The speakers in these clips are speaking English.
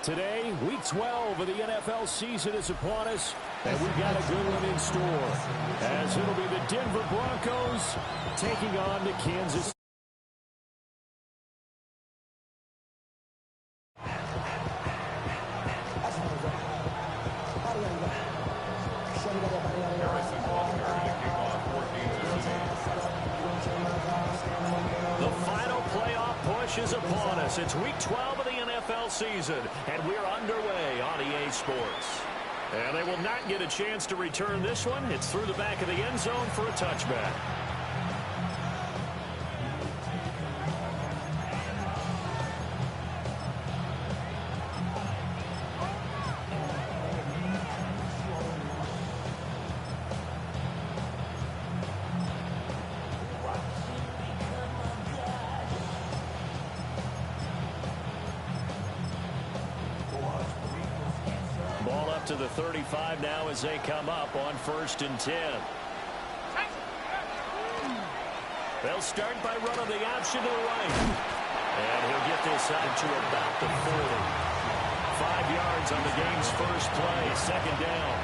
Today, Week 12 of the NFL season is upon us, and we've got a good one in store, as it'll be the Denver Broncos taking on the Kansas. The final playoff push is upon us. It's Week 12 of the NFL season, and we're underway on EA Sports. And they will not get a chance to return this one. It's through the back of the end zone for a touchback. To the 35 now as they come up on 1st and 10. They'll start by running the option to the right. And he'll get this out to about the 40. 5 yards on the game's first play. Second down.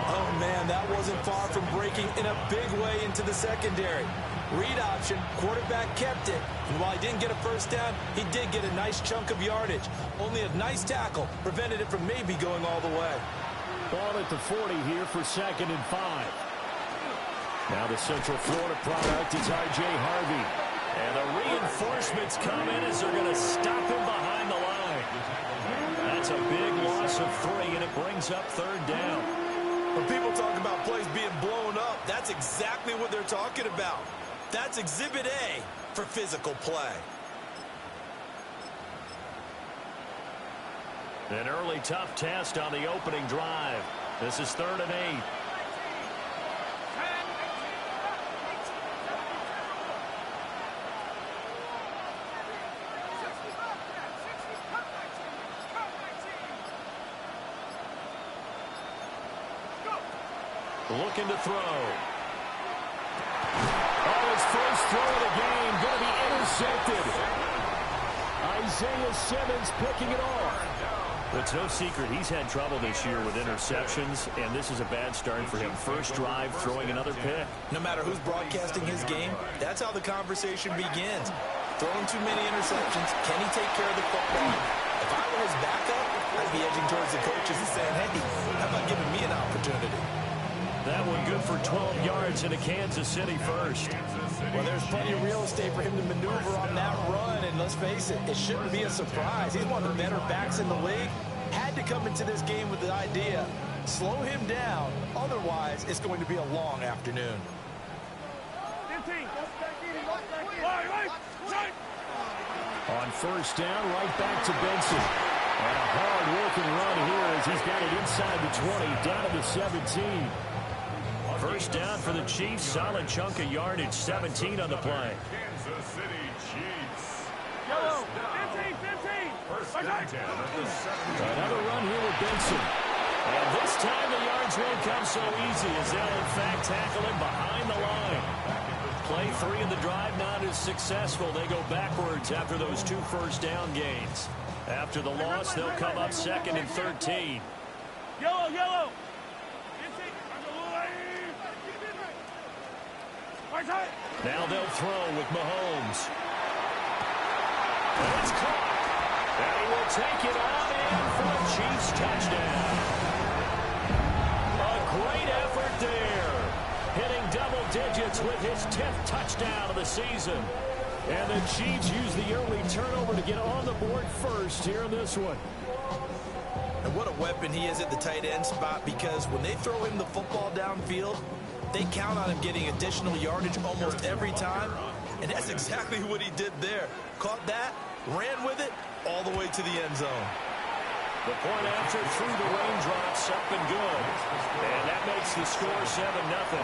Oh, man, that wasn't far from breaking in a big way into the secondary. Read option, quarterback kept it, and while he didn't get a first down, he did get a nice chunk of yardage. Only a nice tackle prevented it from maybe going all the way. Ball at the 40 here for 2nd and 5. Now the Central Florida product is R.J. Harvey. And the reinforcements come in as they're going to stop him behind the line. That's a big loss of 3, and it brings up 3rd down. When people talk about plays being blown up, that's exactly what they're talking about. That's Exhibit A for physical play. An early tough test on the opening drive. This is 3rd and 8. Looking to throw. Oh, his first throw of the game going to be intercepted. Isaiah Simmons picking it off. It's no secret he's had trouble this year with interceptions, and this is a bad start for him. First drive, throwing another pick. No matter who's broadcasting his game, that's how the conversation begins. Throwing too many interceptions, can he take care of the football? If I were his backup, I'd be edging towards the coaches and saying, hey, how about giving me an opportunity? That one good for 12 yards into Kansas City first. Well, there's plenty of real estate for him to maneuver on that run, and let's face it, it shouldn't be a surprise. He's one of the better backs in the league. Had to come into this game with the idea, slow him down, otherwise it's going to be a long afternoon. On 1st down, right back to Benson. And a hard-working run here as he's got it inside the 20, down to the 17. First down for the Chiefs. Solid chunk of yardage. 17 on the play. Kansas City Chiefs. Another run here with Benson. And this time the yards won't come so easy as they'll in fact tackle him behind the line. Play 3 in the drive not as successful. They go backwards after those 2 first down gains. After the loss, they'll come up 2nd and 13. Yellow. Now they'll throw with Mahomes. And it's caught. And he will take it on in for a Chiefs touchdown. A great effort there. Hitting double digits with his 10th touchdown of the season. And the Chiefs use the early turnover to get on the board first here in this one. And what a weapon he is at the tight end spot, because when they throw him the football downfield, they count on him getting additional yardage almost every time. And that's exactly what he did there. Caught that, ran with it, all the way to the end zone. The point after through the raindrops, up and good. And that makes the score 7-0.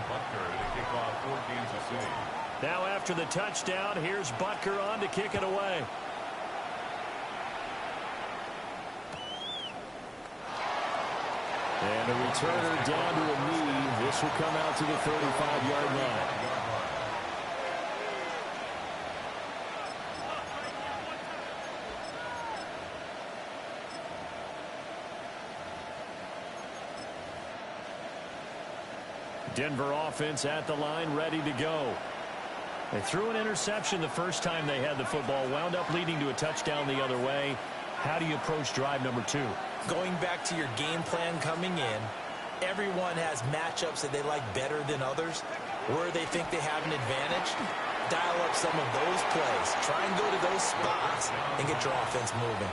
Butker to kick off for Kansas City. Now after the touchdown, here's Butker on to kick it away. And a returner down to a knee. This will come out to the 35-yard line. Denver offense at the line, ready to go. They threw an interception the first time they had the football, wound up leading to a touchdown the other way. How do you approach drive number 2? Going back to your game plan coming in, everyone has matchups that they like better than others, where they think they have an advantage. Dial up some of those plays. Try and go to those spots and get your offense moving.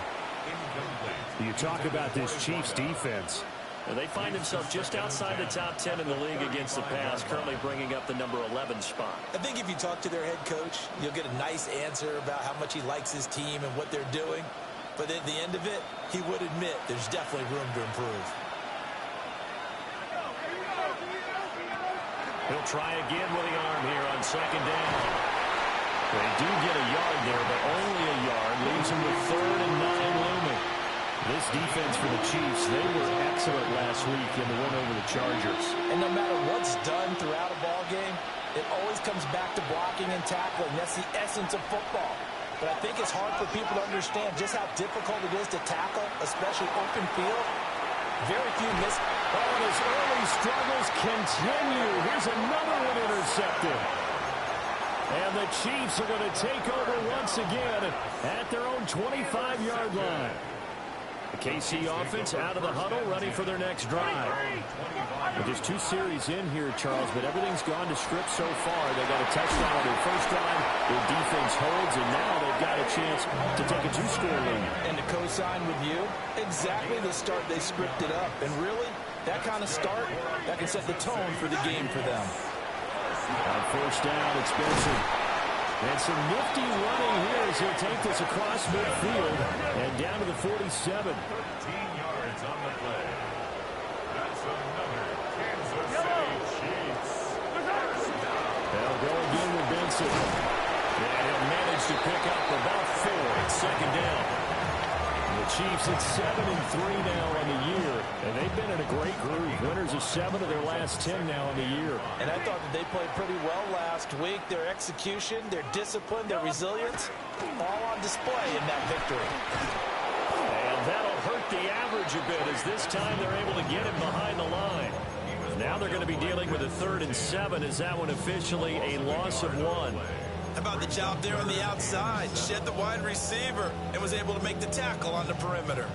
You talk about this Chiefs defense. And they find themselves just outside the top 10 in the league against the pass, currently bringing up the number 11 spot. I think if you talk to their head coach, you'll get a nice answer about how much he likes his team and what they're doing. But at the end of it, he would admit there's definitely room to improve. He'll try again with the arm here on second down. They do get a yard there, but only a yard. Leaves them with 3rd and 9 looming. This defense for the Chiefs, they were excellent last week in the win over the Chargers. And no matter what's done throughout a ball game, it always comes back to blocking and tackling. That's the essence of football. But I think it's hard for people to understand just how difficult it is to tackle, especially open field. Very few miss. Oh, and his early struggles continue. Here's another one intercepted. And the Chiefs are going to take over once again at their own 25-yard line. The KC offense out of the huddle, ready for their next drive. Well, just 2 series in here, Charles, but everything's gone to script so far. They got a touchdown on their first drive. Their defense holds, and now they've got a chance to take a 2-score lead. And to co-sign with you, exactly the start they scripted up. And really, that kind of start, that can set the tone for the game for them. On first down, it's Benson. And some nifty running here as he'll take this across midfield and down to the 47. 13 yards on the play. That's another Kansas City Chiefs. They'll go again with Benson. And he'll manage to pick up about 4 at second down. The Chiefs at 7-3 now on the year, and they've been in a great groove. Winners of 7 of their last 10 now on the year. And I thought that they played pretty well last week. Their execution, their discipline, their resilience, all on display in that victory. And that'll hurt the average a bit as this time they're able to get him behind the line. Now they're going to be dealing with a 3rd and 7 as that one officially a loss of 1. How about the job there on the outside? Shed the wide receiver and was able to make the tackle on the perimeter.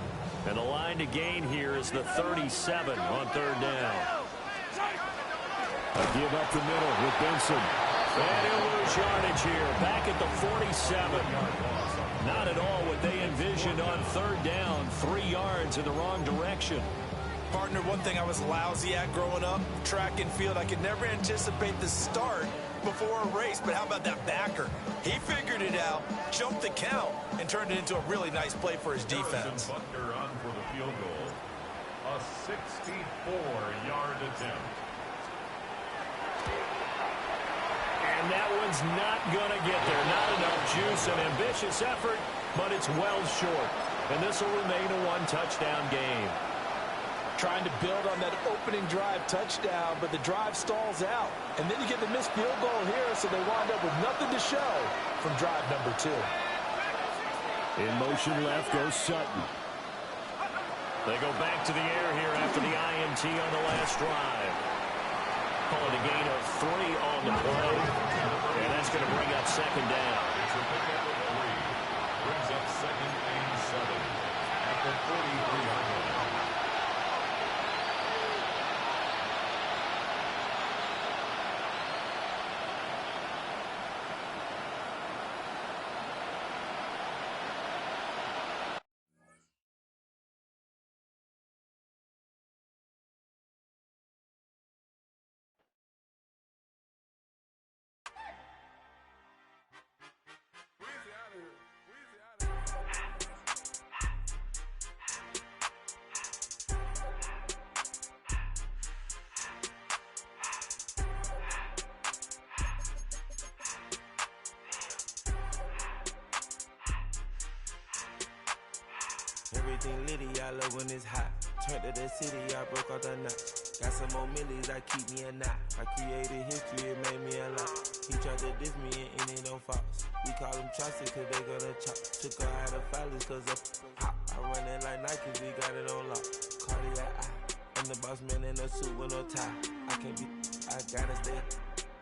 And the line to gain here is the 37 on 3rd down. A give up the middle with Benson. And he'll lose yardage here. Back at the 47. Not at all what they envisioned on 3rd down. 3 yards in the wrong direction. Partner, one thing I was lousy at growing up, track and field, I could never anticipate the start before a race, but how about that backer? He figured it out, jumped the count, and turned it into a really nice play for his defense. Buckner on for the field goal. A 64-yard attempt. And that one's not going to get there. Not enough juice. An ambitious effort, but it's well short. And this will remain a 1-touchdown game. Trying to build on that opening drive touchdown, but the drive stalls out. And then you get the missed field goal here, so they wind up with nothing to show from drive number 2. In motion left goes Sutton. They go back to the air here after the INT on the last drive. Call it a gain of 3 on the play. And that's going to bring up second down. It's a pickup of 3. Brings up 2nd and 7 at the 43-yard line. Everything litty, I love when it's hot. Turned to the city, I broke out the notch. Got some more millies, I keep me a knot. I created history, it made me a lot. He tried to diss me and it on Fox. We call them Chaucer cause they gonna chop. Took her out of filers cause of hot. I run it like Nike, we got it on lock. Cardiac eye. I'm the boss man in a suit with no tie. I can't be, I gotta stay.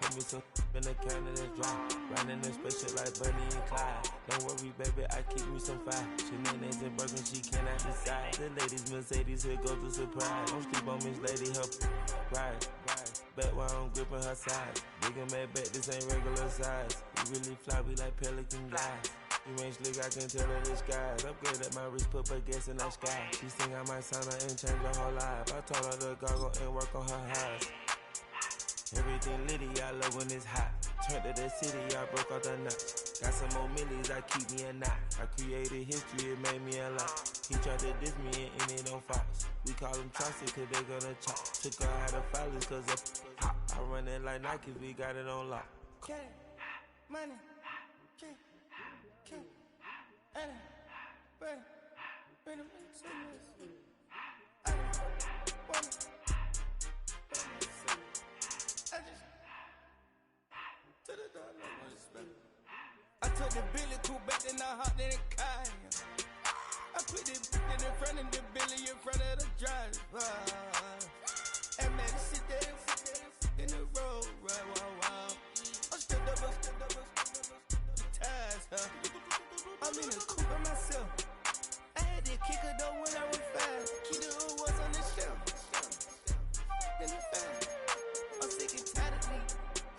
Hit me some in the can of this dry. Riding in spaceship like Bunny and Clyde. Don't worry, baby, I keep me some fire. Shenanigans and broken, she cannot decide. The ladies, Mercedes, here goes the surprise. Don't sleep on Miss Lady, help ride. Bet while I'm gripping her side. Bigger man, bet this ain't regular size. We really fly, we like pelican guys. You ain't slick, I can tell her the skies. Upgrade at my wrist, put her gas in the sky. She sing I might sign her and change her whole life. I told her to goggle and work on her highs. Everything litty, I love when it's hot. Turned to the city, I broke out the notch. Got some more millies, I keep me a knot. I created history, it made me a lot. He tried to diss me and it on Fox. We call them Chaucer cause they gonna chop. Took her out of filers cause of hot. I run it like Nike, we got it on lock. Cash, money, cash, money, bring I took the Billy coupe back and I hopped in the car. I put the in front of the Billy in front of the driver. And man, sit there in the road, right, wow. I'm still double, ties, huh? I'm in the coupe by myself. I had to kick her though when I was fast. Keep the old was on the shelf. In the fan. I'm sick and tired of me.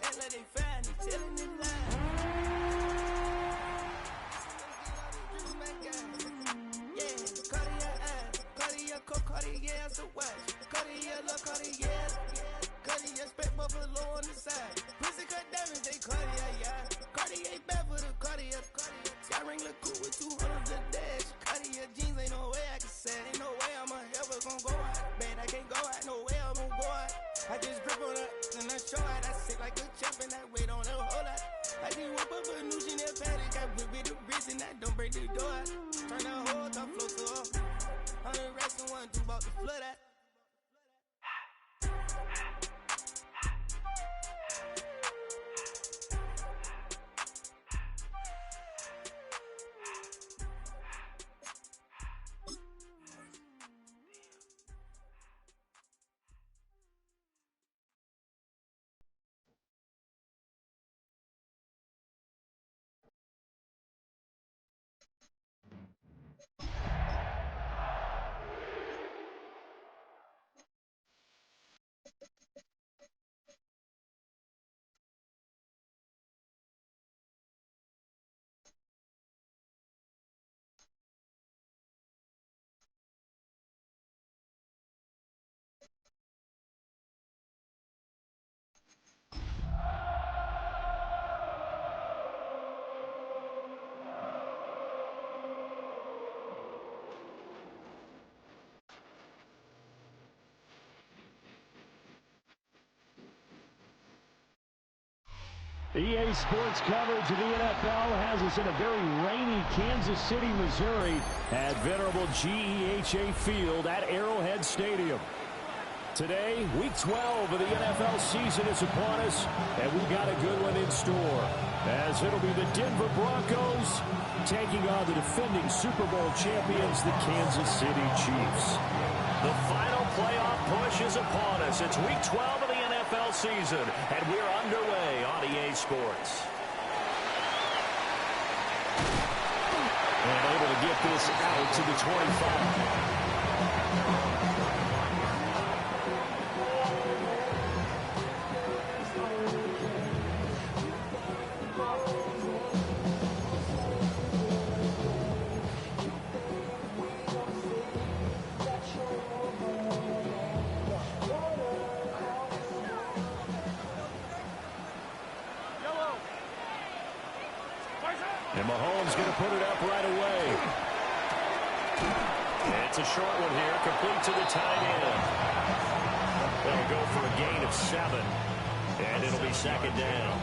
Act like they find it, telling it lies. Cartier, so what? Cartier, love Cartier. Cartier, spec buffalo on the side. Pussy cut diamonds, they Cartier, yeah. Cartier, bad for the Cartier. Sky ring look cool with 200 a dash. Cartier jeans, ain't no way I can say. Ain't no way I'm ever gonna go out. Man, I can't go out, no way I'm gonna go out. I just grip on her, and I show out. I sit like a champ, and I wait on her whole lot. I just whip up a new Chanel paddock. I whip with the wrist, and I don't break the door out. Turn the whole top floor to her. 100 racks and one, two about to flood out. EA Sports coverage of the NFL has us in a very rainy Kansas City, Missouri at venerable GEHA Field at Arrowhead Stadium. Today, week 12 of the NFL season is upon us, and we've got a good one in store, as it'll be the Denver Broncos taking on the defending Super Bowl champions, the Kansas City Chiefs. The final playoff push is upon us. It's week 12 of the NFL season, and we're underway on EA Sports. And able to get this out to the 25. And Mahomes going to put it up right away. It's a short one here, complete to the tight end. They'll go for a gain of 7, and it'll be second down.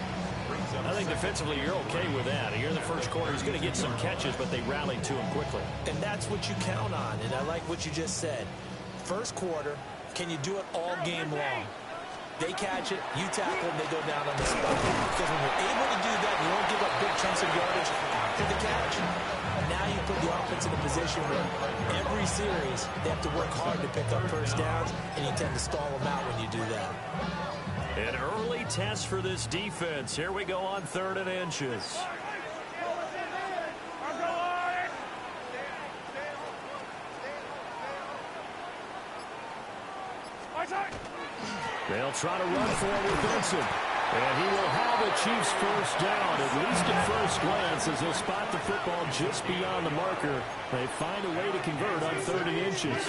I think defensively you're okay with that. Here in the first quarter, he's going to get some catches, but they rallied to him quickly. And that's what you count on, and I like what you just said. First quarter, can you do it all game long? They catch it, you tackle, and they go down on the spot. Because when you're able to do that, you don't give up big chunks of yardage for the catch. Now you put the offense in a position where every series they have to work hard to pick up first downs, and you tend to stall them out when you do that. An early test for this defense. Here we go on 3rd and inches. They'll try to run forward Benson. And he will have the Chiefs first down, at least at first glance, as they'll spot the football just beyond the marker. They find a way to convert on 3rd and inches.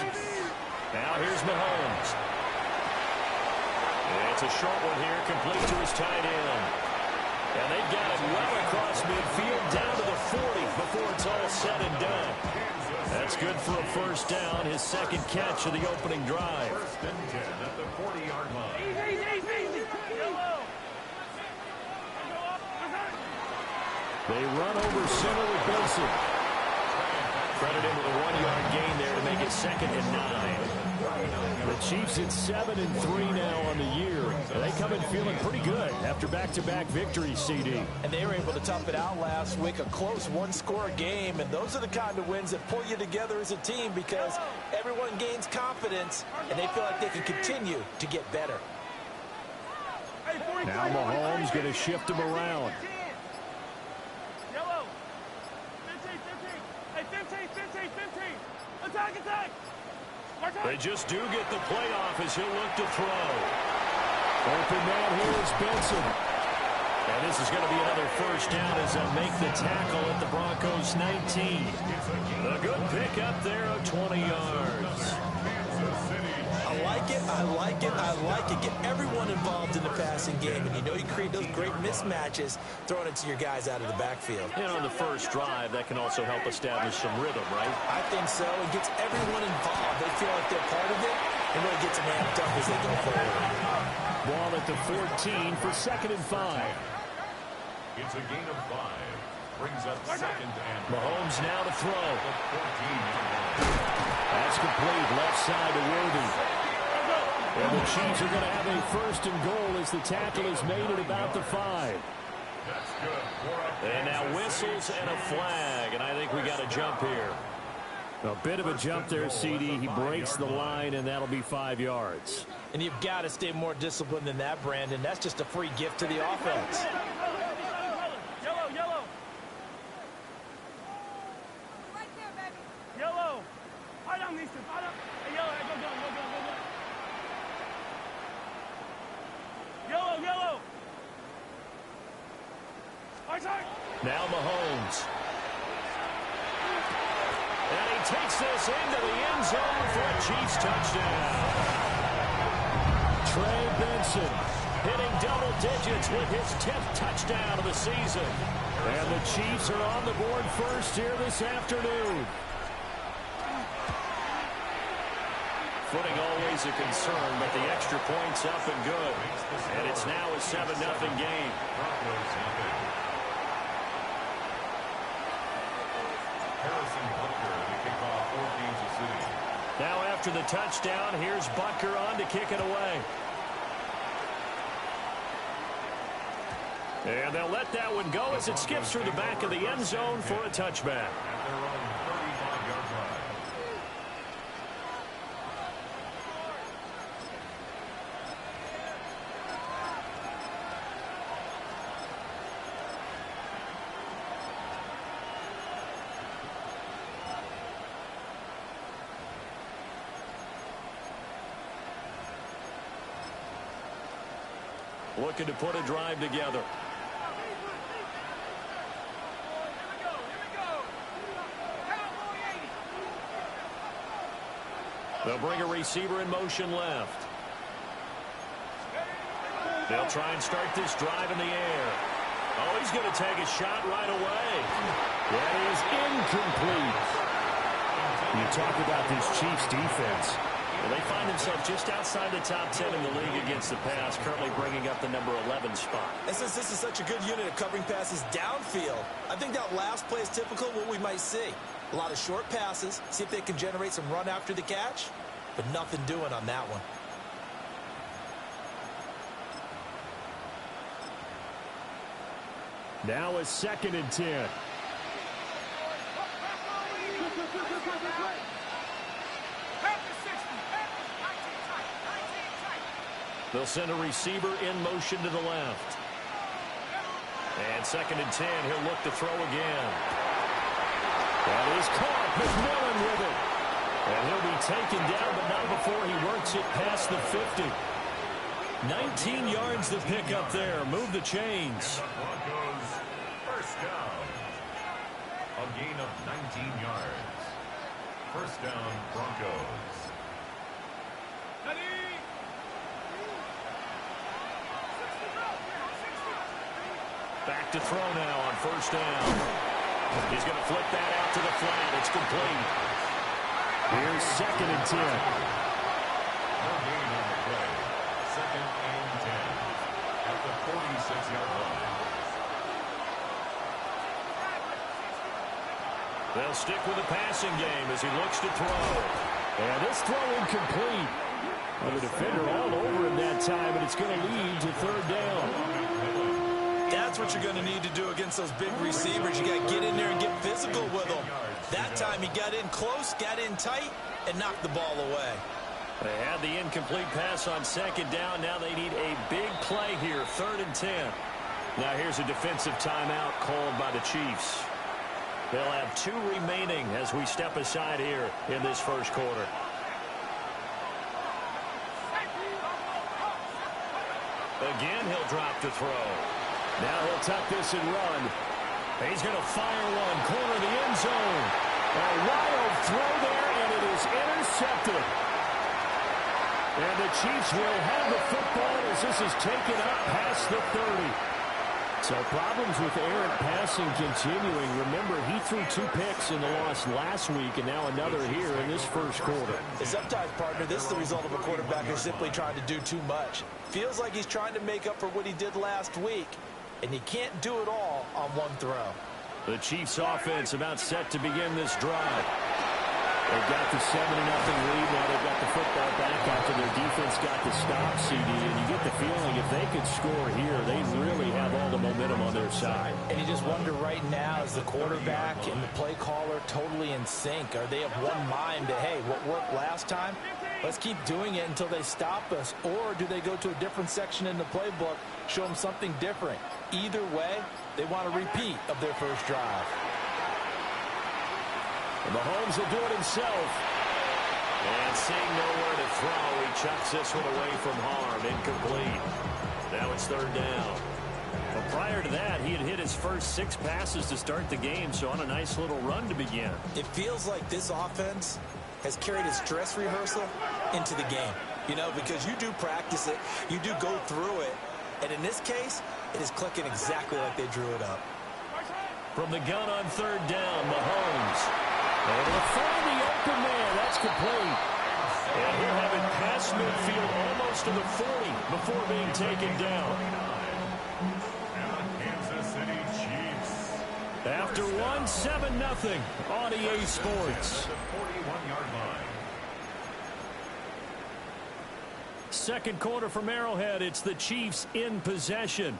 Now here's Mahomes. It's a short one here, complete to his tight end. And they've got it well across midfield, down to the 40 before it's all said and done. That's good for a first down, his second catch of the opening drive. 1st and 10 at the 40-yard line. They run over center with Benson. Credit him with a 1-yard gain there to make it 2nd and 9. The Chiefs at 7-3 now on the year. They come in feeling pretty good after back-to-back victories, CD. And they were able to tough it out last week, a close one-score game. And those are the kind of wins that pull you together as a team because everyone gains confidence and they feel like they can continue to get better. Now Mahomes going to shift him around. They just do get the playoff as he'll look to throw. Open man here is Benson. And this is going to be another first down as they'll make the tackle at the Broncos 19. A good pick up there of 20 yards. I like it, I like it, I like it. Get everyone involved in the passing game. And you know you create those great mismatches throwing it to your guys out of the backfield. And on the first drive, that can also help establish some rhythm, right? I think so. It gets everyone involved. They feel like they're part of it and really gets them amped up as they go forward. Ball at the 14 for 2nd and 5. It's a gain of 5. Brings up 2nd and Mahomes now to throw. 14. That's complete, left side to Worthy. And the Chiefs are going to have a 1st and goal as the tackle is made at about the 5. That's good. And now whistles and a flag, and I think we got a jump here. A bit of a jump there, CD. He breaks the line, and that'll be 5 yards. And you've got to stay more disciplined than that, Brandon. That's just a free gift to the offense. Yellow. Right there, baby. Yellow. Hold on, Easton. Hold on. Hey, yellow. Hey, go. Yellow. Now Mahomes. And he takes this into the end zone for a Chiefs touchdown. Trey Benson hitting double digits with his 10th touchdown of the season. And the Chiefs are on the board first here this afternoon. Footing always a concern, but the extra point's up and good. And it's now a 7-0 game. Now after the touchdown, here's Butker on to kick it away. And they'll let that one go as it skips through the back of the end zone for a touchback. Looking to put a drive together. They'll bring a receiver in motion left. They'll try and start this drive in the air. Oh, he's going to take a shot right away. That is incomplete. You talk about this Chiefs defense. Well, they find themselves just outside the top 10 in the league against the pass, currently bringing up the number 11 spot. And since this is such a good unit of covering passes downfield, I think that last play is typical of what we might see. A lot of short passes, see if they can generate some run after the catch, but nothing doing on that one. Now a 2nd and 10. They'll send a receiver in motion to the left. And 2nd and 10, he'll look to throw again. That is caught. McMillan with it. And he'll be taken down, but not before he works it past the 50. 19 yards to pick up there. Move the chains. Broncos first down. A gain of 19 yards. First down, Broncos. Back to throw now on first down. He's going to flip that out to the flat. It's complete. Here's 2nd and 10. No gain on the play. 2nd and 10 at the 46-yard line. They'll stick with the passing game as he looks to throw. And this throw incomplete. Well, the defender all over him that time, and it's going to lead to 3rd down. That's what you're going to need to do against those big receivers. You got to get in there and get physical with them. That time he got in close, got in tight, and knocked the ball away. They had the incomplete pass on 2nd down. Now they need a big play here, 3rd and 10. Now here's a defensive timeout called by the Chiefs. They'll have 2 remaining as we step aside here in this first quarter. Again, he'll drop to throw. Now he'll tuck this and run. He's going to fire one, corner of the end zone. A wild throw there, and it is intercepted. And the Chiefs will have the football as this is taken up past the 30. So problems with errant passing continuing. Remember, he threw 2 picks in the loss last week, and now another here in this first quarter. Sometimes, partner, this is the result of a quarterback who's simply trying to do too much. Feels like he's trying to make up for what he did last week, and you can't do it all on one throw. The Chiefs offense about set to begin this drive. They've got the 7-0 lead. Now they've got the football back after their defense got the stop, CD. And you get the feeling if they could score here, they really have all the momentum on their side. And you just wonder right now, is the quarterback and the play caller totally in sync? Are they of one mind that, hey, what worked last time, let's keep doing it until they stop us? Or do they go to a different section in the playbook, show them something different? Either way, they want a repeat of their first drive. And Mahomes will do it himself. And seeing nowhere to throw, he chucks this one away from harm. Incomplete. Now it's 3rd down. But prior to that, he had hit his first 6 passes to start the game, so on a nice little run to begin. It feels like this offense has carried its dress rehearsal into the game. You know, because you do practice it, you do go through it, and in this case, it is clicking exactly like they drew it up. From the gun on 3rd down, Mahomes. Able to find the open man. That's complete. And he'll have it past midfield almost to the 40 before being taken down. Kansas City Chiefs. After 7-0 on EA Sports. The 41-yard line. Second quarter from Arrowhead. It's the Chiefs in possession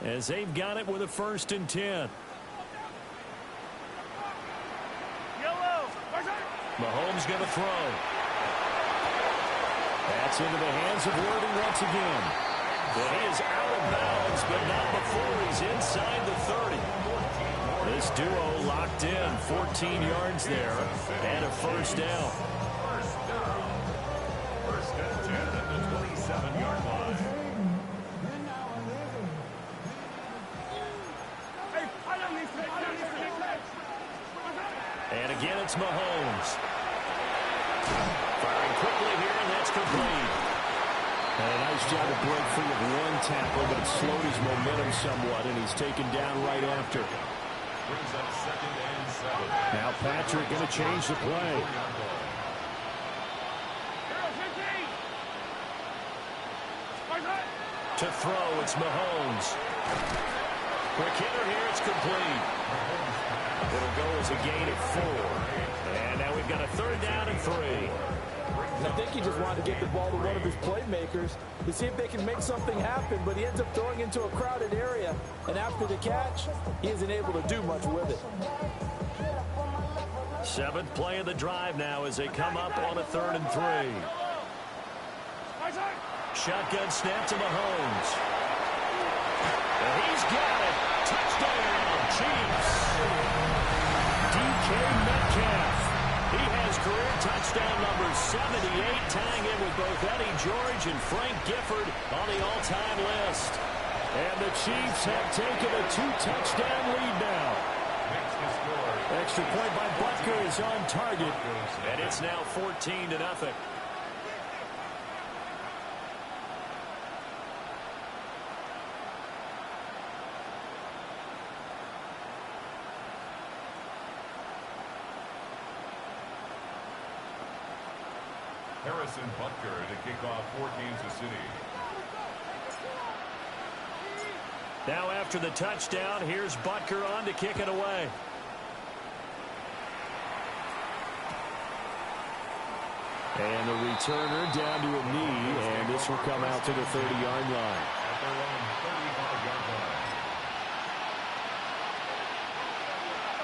as they've got it with a 1st and 10. Mahomes going to throw. That's into the hands of Worthing once again. But he is out of bounds, but not before he's inside the 30. This duo locked in, 14 yards there, and a 1st down. First and 10 at the 27-yard line. And again, it's Mahomes. Firing quickly here, and that's complete. And a nice job to break free of one tackle, but it slowed his momentum somewhat, and he's taken down right after. Brings up 2nd and 7. Now Patrick going to change the play. To throw, it's Mahomes. Quick hitter here, it's complete. It'll go as a gain of 4. And now we've got a 3rd down and 3. I think he just wanted to get the ball to one of his playmakers to see if they can make something happen, but he ends up throwing into a crowded area, and after the catch, he isn't able to do much with it. 7th play of the drive now as they come up on a 3rd and 3. Shotgun snap to Mahomes. And he's got it. Touchdown, Chiefs. DK Metcalf. He has career touchdown number 78, tying in with both Eddie George and Frank Gifford on the all-time list. And the Chiefs have taken a 2-touchdown lead now. Extra point by Butker is on target. And it's now 14-0. Harrison Butker to kick off for Kansas City. Now after the touchdown, here's Butker on to kick it away. And the returner down to a knee, and this will come out to the 30-yard line. At their own 35-yard line.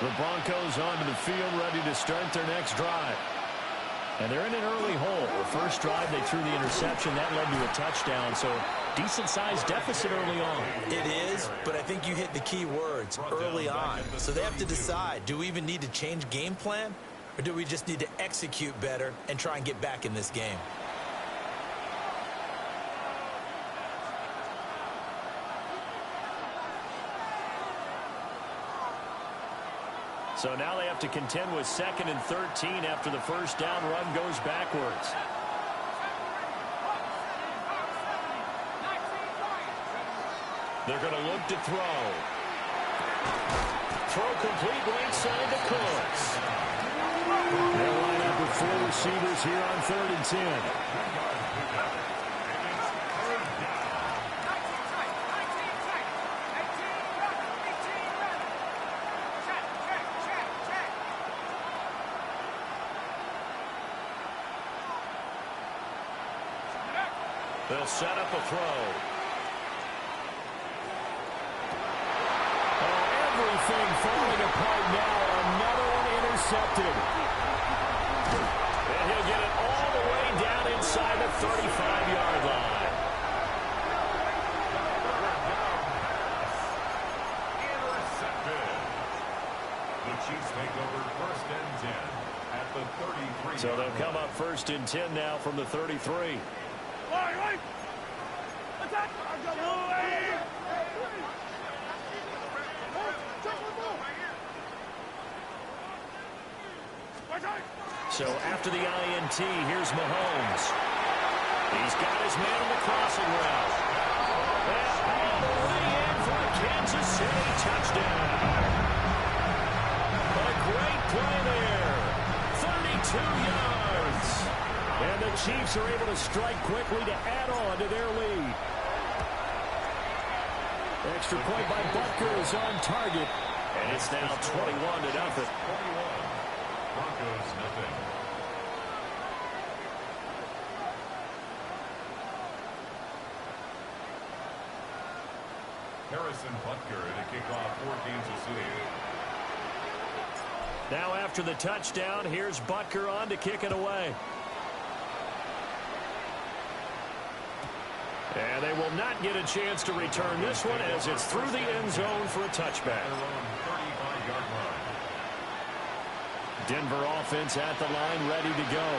The Broncos onto the field, ready to start their next drive. And they're in an early hole. The first drive, they threw the interception. That led to a touchdown, so decent-sized deficit early on. It is, but I think you hit the key words, early on. So they have to decide, do we even need to change game plan? Or do we just need to execute better and try and get back in this game? So now they have to contend with 2nd and 13 after the first down run goes backwards. They're going to look to throw. Throw complete right side to Cooks. They'll line up with 4 receivers here on 3rd and 10. They'll set up a throw. Oh, everything falling apart now. Another one intercepted. And he'll get it all the way down inside the 35-yard line. Intercepted. The Chiefs take over 1st and 10 at the 33. So they'll come up 1st and 10 now from the 33. So after the INT, here's Mahomes. He's got his man on the crossing route. And all the way in for a Kansas City touchdown. A great play there. 32 yards. And the Chiefs are able to strike quickly to add on to their lead. Extra point by Butker is on target. And it's now 21-0. 21. Broncos nothing. Harrison Butker to kick off for Kansas City. Now after the touchdown, here's Butker on to kick it away. And they will not get a chance to return this one as it's through the end zone for a touchback. Denver offense at the line, ready to go.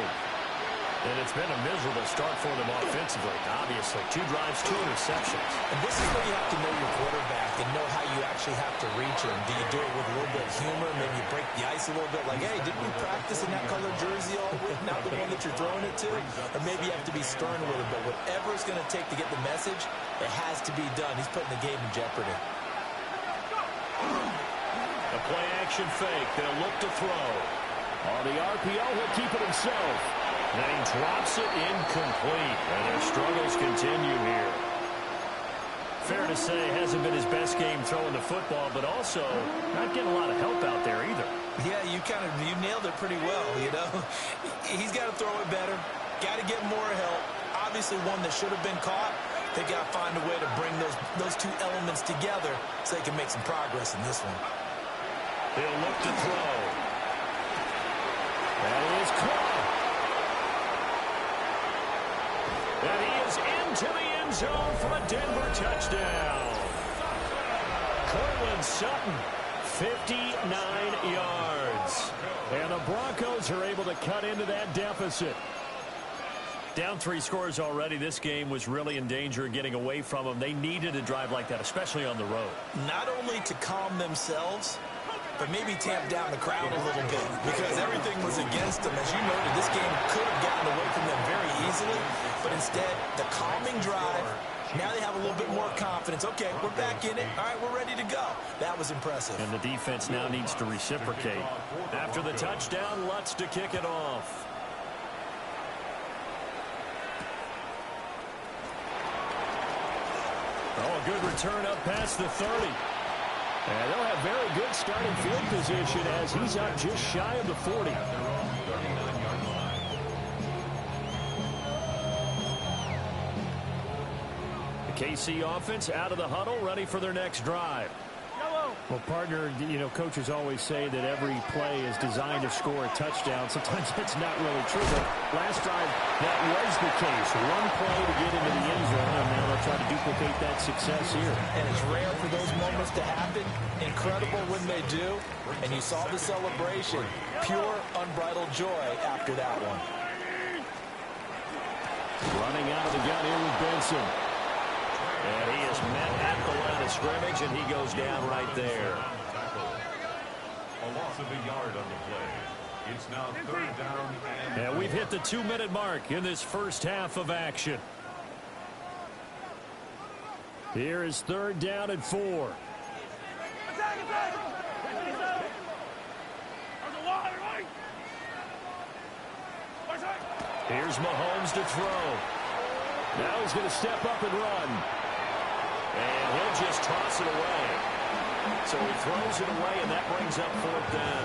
And it's been a miserable start for them offensively. Obviously, 2 drives, 2 interceptions. And this is where you have to know your quarterback and know how you actually have to reach him. Do you do it with a little bit of humor, maybe you break the ice a little bit, like, hey, didn't we practice in that colored jersey all week, not the one that you're throwing it to? Or maybe you have to be stern with him, but whatever it's going to take to get the message, it has to be done. He's putting the game in jeopardy. A play-action fake. They'll look to throw. On the RPO, he'll keep it himself. And he drops it incomplete. And their struggles continue here. fair to say hasn't been his best game throwing the football, but also not getting a lot of help out there either. Yeah, you nailed it pretty well, you know. He's got to throw it better, got to get more help. Obviously one that should have been caught. They got to find a way to bring those two elements together so they can make some progress in this one. He'll look to throw. That is caught. And he is into the end zone for a Denver touchdown. Cortland Sutton, 59 yards. And the Broncos are able to cut into that deficit. Down 3 scores already. This game was really in danger of getting away from them. They needed a drive like that, especially on the road. Not only to calm themselves, but maybe tamp down the crowd a little bit because everything was against them. As you noted, this game could have gotten away from them very easily, but instead, the calming drive, now they have a little bit more confidence. Okay, we're back in it. All right, we're ready to go. That was impressive. And the defense now needs to reciprocate. After the touchdown, Lutz to kick it off. Oh, a good return up past the 30. And they'll have very good starting field position as he's up just shy of the 40. The KC offense out of the huddle, ready for their next drive. Well, partner, you know, coaches always say that every play is designed to score a touchdown. Sometimes that's not really true, but last drive, that was the case. One play to get into the end zone, and now they'll try to duplicate that success here. And it's rare for those moments to happen. Incredible when they do. And you saw the celebration. Pure, unbridled joy after that one. Running out of the gun here with Benson. And he is met at the line of scrimmage, and he goes down right there. A loss of a yard on the play. It's now 3rd down and we've hit the 2-minute mark in this first half of action. Here is 3rd down and 4. Here's Mahomes to throw. Now he's going to step up and run. And he'll just toss it away. So he throws it away, and that brings up 4th down.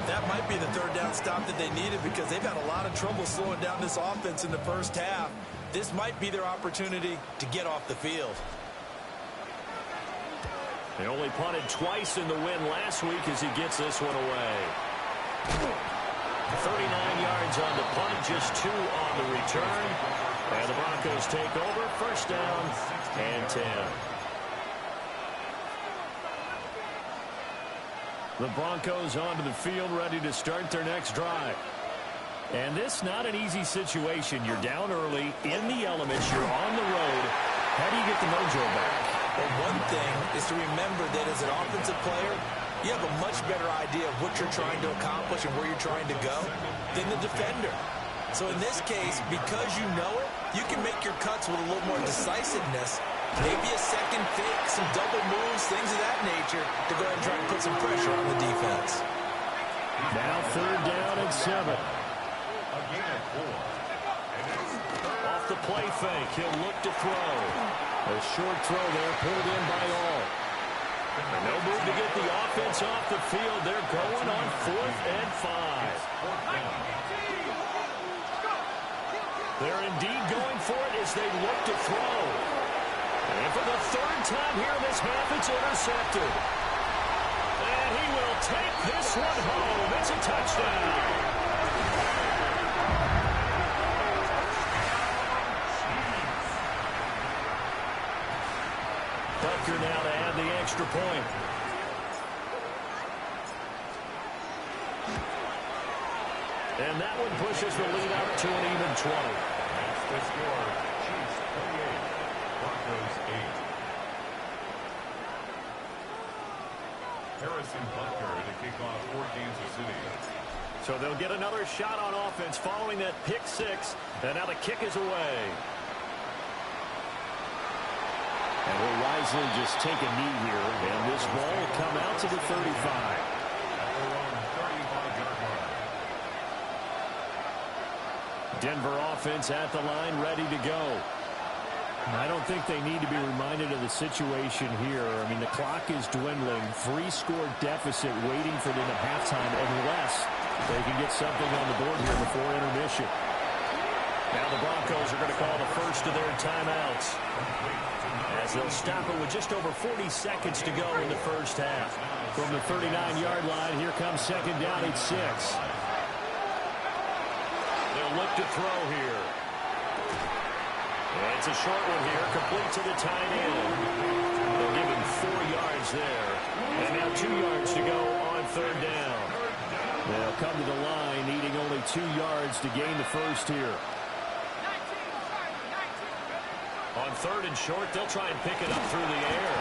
That might be the 3rd down stop that they needed because they've had a lot of trouble slowing down this offense in the first half. This might be their opportunity to get off the field. They only punted twice in the win last week as he gets this one away. 39 yards on the punt, just 2 on the return. And the Broncos take over, 1st down and 10. The Broncos onto the field, ready to start their next drive. And this not an easy situation. You're down early, in the elements, you're on the road. How do you get the mojo back? Well, one thing is to remember that as an offensive player, you have a much better idea of what you're trying to accomplish and where you're trying to go than the defender. So in this case, because you know it, you can make your cuts with a little more decisiveness. Maybe a second fake, some double moves, things of that nature to go ahead and try and put some pressure on the defense. Now 3rd down and 7. Again at 4. Off the play fake, he'll look to throw. A short throw there, pulled in by all. And no move to get the offense off the field. They're going on 4th and 5. They're indeed going for it as they look to throw. And for the 3rd time here in this half, it's intercepted. And he will take this one home. It's a touchdown. Tucker now to add the extra point. And that one pushes the lead out to an even 20. That's the score. Chiefs 28, Broncos 8. Harrison Butker to kick off for Kansas City. So they'll get another shot on offense following that pick 6. And now the kick is away. And will wisely just take a knee here. And this ball will come out to the 35. Denver offense at the line, ready to go. I don't think they need to be reminded of the situation here. I mean, the clock is dwindling. 3-score deficit waiting for them at halftime unless they can get something on the board here before intermission. Now the Broncos are going to call the first of their timeouts as they'll stop it with just over 40 seconds to go in the first half. From the 39-yard line, here comes second down at 6. They'll look to throw here. It's a short one here, complete to the tight end. They'll give him 4 yards there. And now 2 yards to go on third down. They'll come to the line, needing only 2 yards to gain the first here. On third and short, they'll try and pick it up through the air.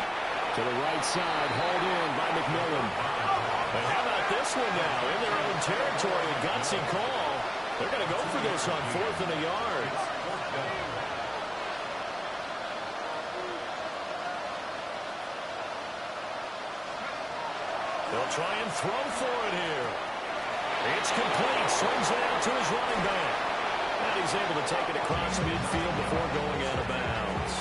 To the right side, hauled in by McMillan. And how about this one now? In their own territory, a gutsy call. They're going to go for this on 4th and a yard. They'll try and throw for it here. It's complete. Swings it out to his running back. And he's able to take it across midfield before going out of bounds.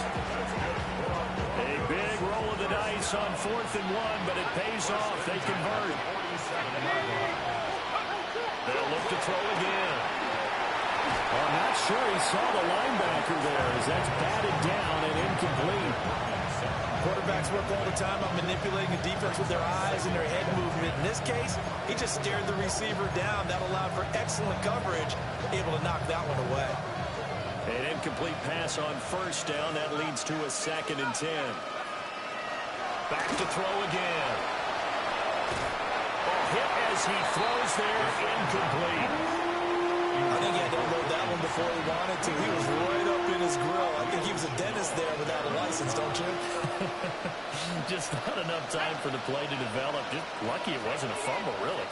A big roll of the dice on 4th and 1, but it pays off. They convert. They'll look to throw again. I'm not sure he saw the linebacker there as that's batted down and incomplete. Quarterbacks work all the time on manipulating the defense with their eyes and their head movement. In this case, he just stared the receiver down. That allowed for excellent coverage, able to knock that one away. An incomplete pass on first down. That leads to a 2nd and 10. Back to throw again. Hit as he throws there, incomplete. I think he had to unload that one before he wanted to. He was right up in his grill. I think he was a dentist there without a license, don't you? Just not enough time for the play to develop. Just lucky it wasn't a fumble, really.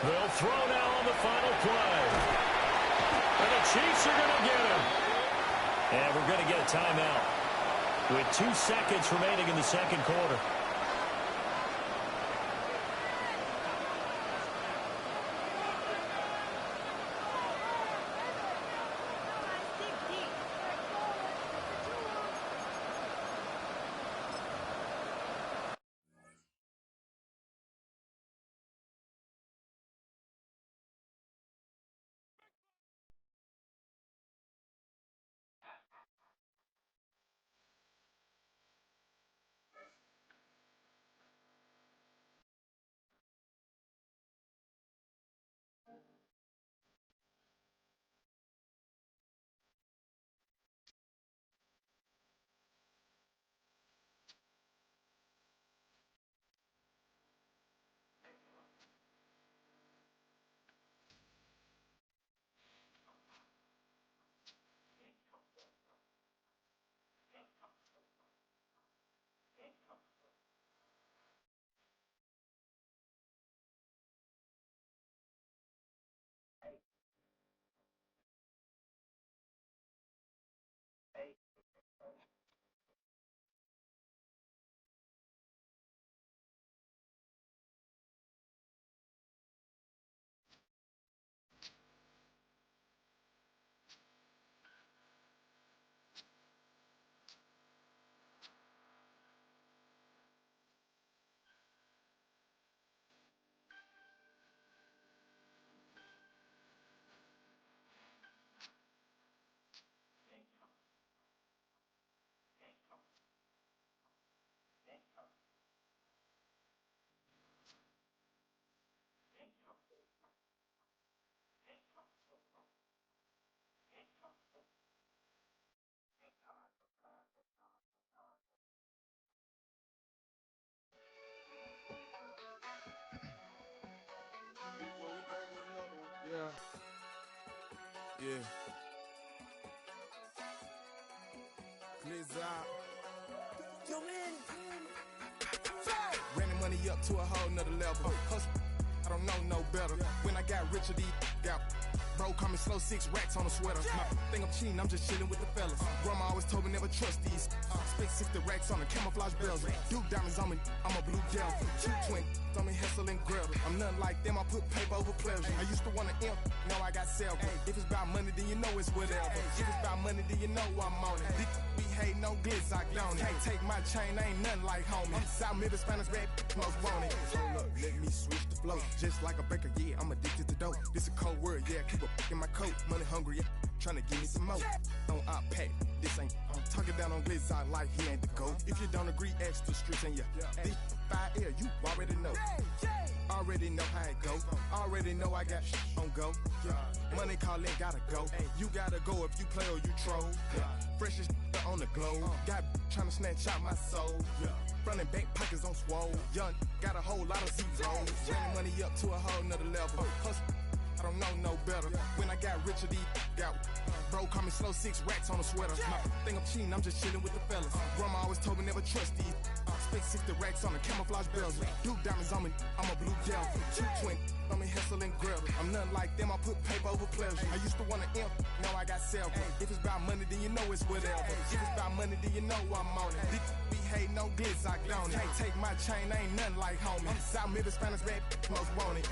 They'll throw now on the final play. And the Chiefs are going to get him. And we're going to get a timeout with 2 seconds remaining in the second quarter. Yeah. Blizzard. Ran the money up to a whole nother level. Hustle, I don't know no better. When I got rich of these, got Bro, call me slow, 6 racks on a sweater. Think I'm cheating, I'm just chilling with the fellas. Grandma always told me never trust these. Spent 60 racks on the camouflage bells. Duke diamonds on me, I'm a blue gel. 220 on me, Hessel and Grill. I'm nothing like them, I put paper over pleasure. I used to want to imp, now I got several. If it's about money, then you know it's whatever. If it's about money, then you know I'm on it. We hate no glitz, I don't it. Take my chain, ain't nothing like homie. South Middle Spanish red, most want it. So look, let me switch the flow. Just like a baker, yeah, I'm addicted to dope. This a cold word, yeah, keep a in my coat. Money hungry, yeah, tryna give me some more. Don't pack, this ain't. I'm talking down on glitz, I like he ain't the GOAT. If you don't agree, ask the streets and this 5 air, you already know. Already know how it go. Already know I got on go. Money calling, gotta go. You gotta go if you play or you troll. Fresh as on the globe. Got tryna snatch out my soul. Front and back pockets on swole. Young, got a whole lot of zeros. Running money up to a whole nother level. Hustle, I don't know no better. When I got richer, these got bro, call me slow, 6 racks on a sweater. Think I'm cheating, I'm just chilling with the fellas. Grandma always told me never trust these. Spent 60 racks on the camouflage bells. Duke diamonds on me, I'm a blue gel. 220 on me, Hessel and Grill. I'm nothing like them, I put paper over pleasure. I used to want to imp, now I got several. If it's about money, then you know it's whatever. If it's about money, then you know I'm on it. We hate no glitz, I don't it. Take my chain, ain't nothing like homie. South Middle Spanish red, most want it.